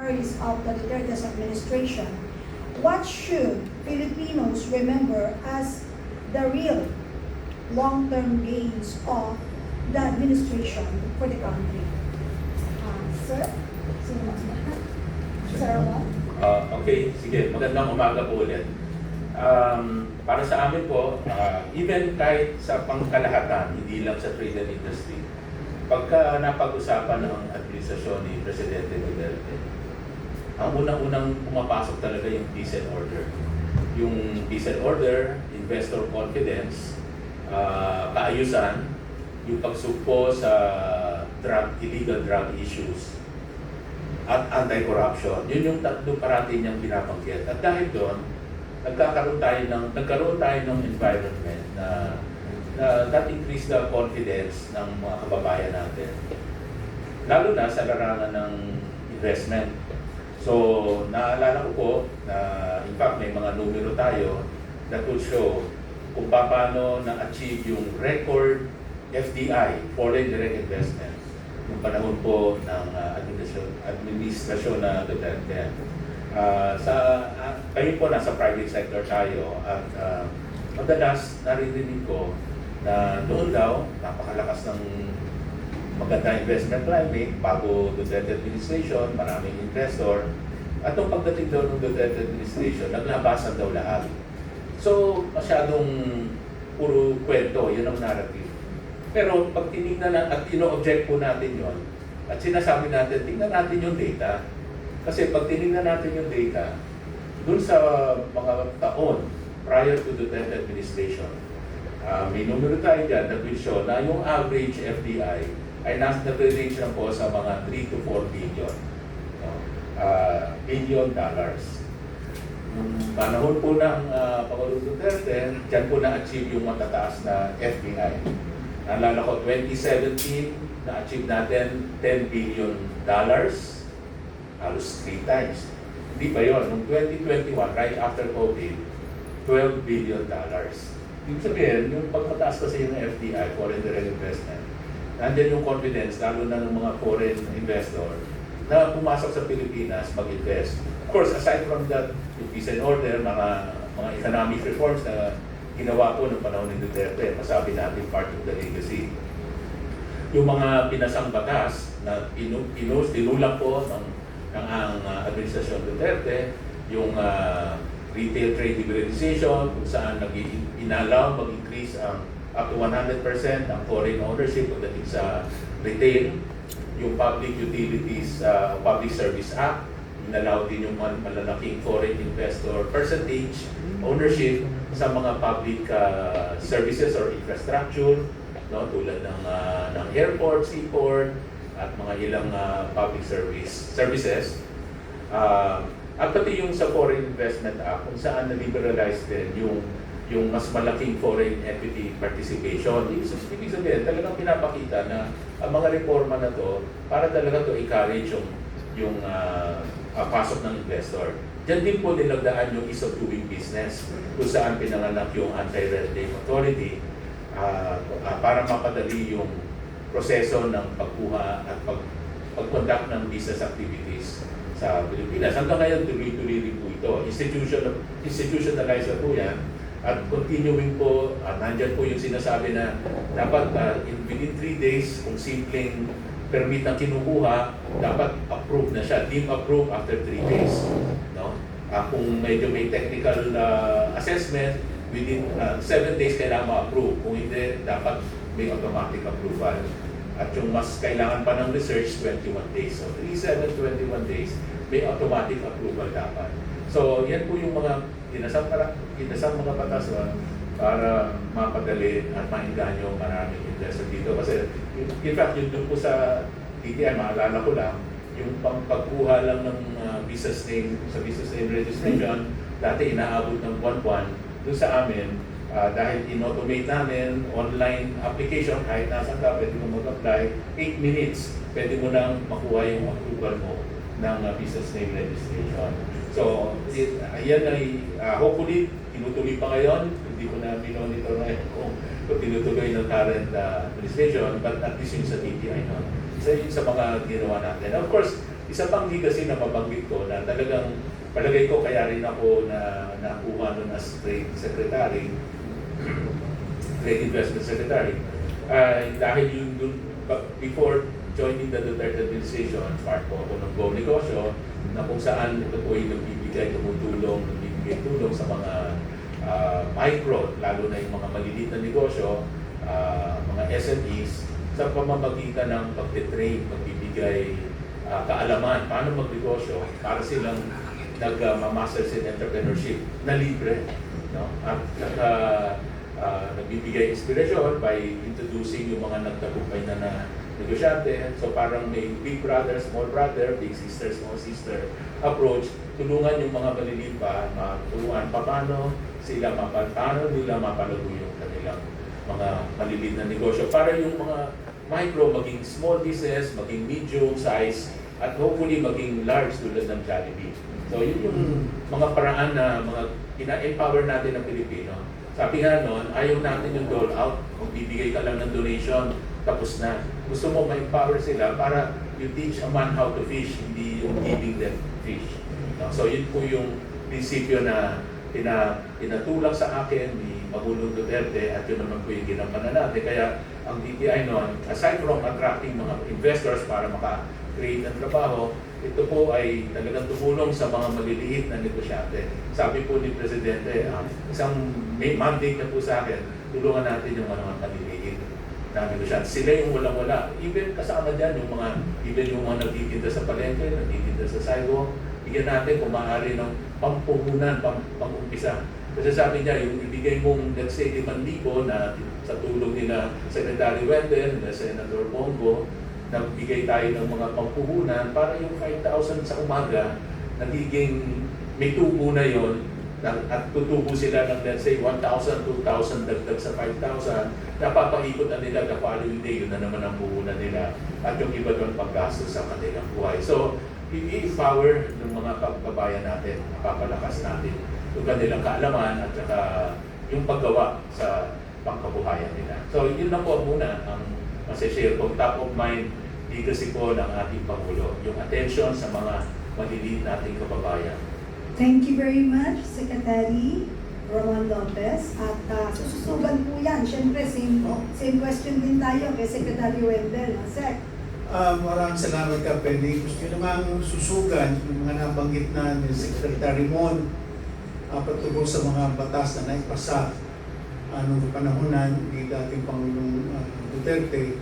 priorities of the Duterte's administration, what should Filipinos remember as the real long-term gains of the administration for the country? Sir? Sino mas Sir Ron? Okay, sige. Magandang umaga po ulit. Para sa amin po, even kahit sa pangkalahatan, hindi lang sa trade and industry, pagka napag-usapan ng administrasyon ni Presidente Duterte, ang unang-unang pumapasok talaga yung peace and order. Yung peace and order, investor confidence, kaayusan, yung pagsugpo sa illegal drug issues, at anti-corruption. Yun yung tatlong parati niyang binabanggit. At dahil doon, nagkaroon tayo ng environment na that increase the confidence ng mga kababayan natin. Lalo na sa larangan ng investment. So, naalala ko po na in fact may mga numero tayo that will show kung paano na-achieve yung record FDI, Foreign Direct Investment, yung panahon po ng administrasyon na Duterte. Kayo po nasa private sector tayo at madalas naririnig ko na doon daw napakalakas ng maganda investment climate bago Duterte administration, maraming investor, at nung pagdating daw ng Duterte administration, naglabasan daw lahat. So masyadong puro kwento, yun ang narrative. Pero pag tinignan at ino-object po natin yon at sinasabi natin, tingnan natin yung data. Kasi pag tinignan natin yung data, dun sa mga taon prior to Duterte administration, may numero tayo dyan that will show na yung average FDI ay nag-range lang po sa mga 3 to 4 billion. Billion dollars. Nung panahon po ng Pangulong Duterte, dyan po na-achieve yung matataas na FDI. Naalala ko, 2017, na-achieve natin $10 billion, halos 3 times. Hindi ba yun? Noong 2021, right after COVID, $12 billion. Ibig sabihin, yung pagmataas kasi yung FDI, Foreign Direct Investment, nandiyan yung confidence, lalo na ng mga foreign investor, na pumasok sa Pilipinas, mag-invest. Of course, aside from that, yung peace and order, mga economic reforms na ginawa po ng panahon ni Duterte, masabi natin part of the legacy. Yung mga pinasang batas na tinulang po ng administrasyon Duterte, yung retail trade liberalization, kung saan inalaw mag-increase ang up to 100% ang foreign ownership pagdating sa retail, yung Public Utilities, Public Service Act, inalaw din yung malalaking foreign investor percentage ownership sa mga public services or infrastructure, no, tulad ng airport, seaport, at mga ilang public services. At pati yung sa Foreign Investment Act, kung saan na-liberalize din yung mas malaking foreign equity participation. Ibig sabihin, talagang pinapakita na ang mga reforma na to, para talaga to encourage yung pasok ng investor. Diyan din po nilagdaan yung ease of doing business, kung saan pinanganak yung Anti-Red Tape Authority para mapadali yung proseso ng pagkuha at pag-conduct ng business activities sa Pilipinas. Hanggang ngayon, tuloy-tuloy rin po ito. Institutionalized na po yan. At continuing po, nandyan po yung sinasabi na dapat within 3 days, kung simpleng permit ang kinukuha, dapat approve na siya. Deem approve after 3 days. No? Kung medyo may technical assessment, within 7 days kailangan ma-approve. Kung hindi, dapat may automatic approval. At yung mas kailangan pa ng research, 21 days. So 3, 7, 21 days, may automatic approval dapat. So yan po yung mga kinasang mga batas para mapadali at mainganyo maraming investor dito. Kasi in fact, yun doon po sa DTI, maalala ko lang, yung pagkuha lang ng business name sa business name registration, dati inaabot ng buwan-buwan. Doon sa amin, dahil in-automate namin, online application, kahit nasan ka, pwede mo mag-apply, 8 minutes, pwede mo nang makuha yung approval mo ng business name registration. So, yan ay hopefully, tinutuloy pa ngayon. Hindi ko na minonitor na kung tinutuloy ng current administration, but at least yung sa DTI, no? Isa yun sa mga ginawa natin. Of course, isa pang legacy na mabanggit ko na talagang palagay ko kaya rin ako na nakuha nun as trade secretary, trade investment secretary, dahil yung before joining the Duterte administration, part po ako ng Go Negosyo, na kung saan ito po yung nagbibigay tulong sa mga micro, lalo na yung mga maliliit na negosyo, mga SMEs, sa pamamagitan ng pagtitrain, pagbibigay kaalaman, paano magnegosyo para silang nag-masters in entrepreneurship na libre. No? At nagbibigay inspirasyon by introducing yung mga nagtagumpay na negosyante. So parang may big brother, small brother, big sister, small sister approach. Tulungan yung mga maliliit pa, matulungan paano nila mapalago yung kanilang mga maliliit na negosyo. Para yung mga micro maging small business, maging medium size, at hopefully maging large tulad ng Jollibee. So yun yung mga paraan na mga ina-empower natin ng Pilipino. Sabi nga noon, ayaw natin yung dole out. Kung bibigay ka lang ng donation, tapos na. Gusto mo ma-empower sila para you teach a man how to fish, hindi yung giving them fish. No? So yun po yung prinsipyo na pinatulak sa akin ni Pangulong Duterte at yun naman po yung ginampanan natin. Kaya ang DTI noon, aside from attracting mga investors para maka-create ng trabaho, ito po ay talagang tumulong sa mga maliliit na negosyante. Sabi po ni Presidente, isang mandate na po sa akin, tulungan natin yung mga maliliit na negosyante. Sila yung walang-wala. Even kasama dyan, yung mga nagtitinda sa palengke, nagtitinda sa sidewalk, bigyan natin kung maaari ng pampuhunan, pang-umpisa. Kasi sabi niya, yung ibigay mong, let's say, 5,000 na sa tulong nila Secretary Wendell, na Senator Bongo, nagbigay tayo ng mga pampuhunan para yung 5,000 sa umaga, nagiging may tubo na yon at tutubo sila ng let's say 1,000, 2,000 dagdag sa 5,000, napapaikot na nila the following day, yun na naman ang puhunan nila at yung iba doon paggastos sa kanilang buhay. So, i-empower ng mga kababayan natin, napapalakas natin yung kanilang kaalaman at saka yung paggawa sa pangkabuhayan nila. So, yun na po muna ang masashare kong top of mind legacy po ng ating Pangulo, yung attention sa mga maliliit nating kababayan. Thank you very much, Secretary Roman Lopez. At sususugan po yan. Siyempre, same question din tayo kay Secretary Wendell. Sec. Maraming salamat ka, Penny. Gusto nyo namang susugan yung mga nabanggit na ni Secretary Mon patungkol sa mga batas na naipasa noong panahonan ni dating Pangulong Duterte.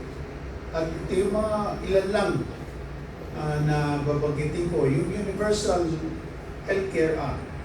At ito yung mga ilan lang na babanggitin ko, yung Universal Healthcare Act.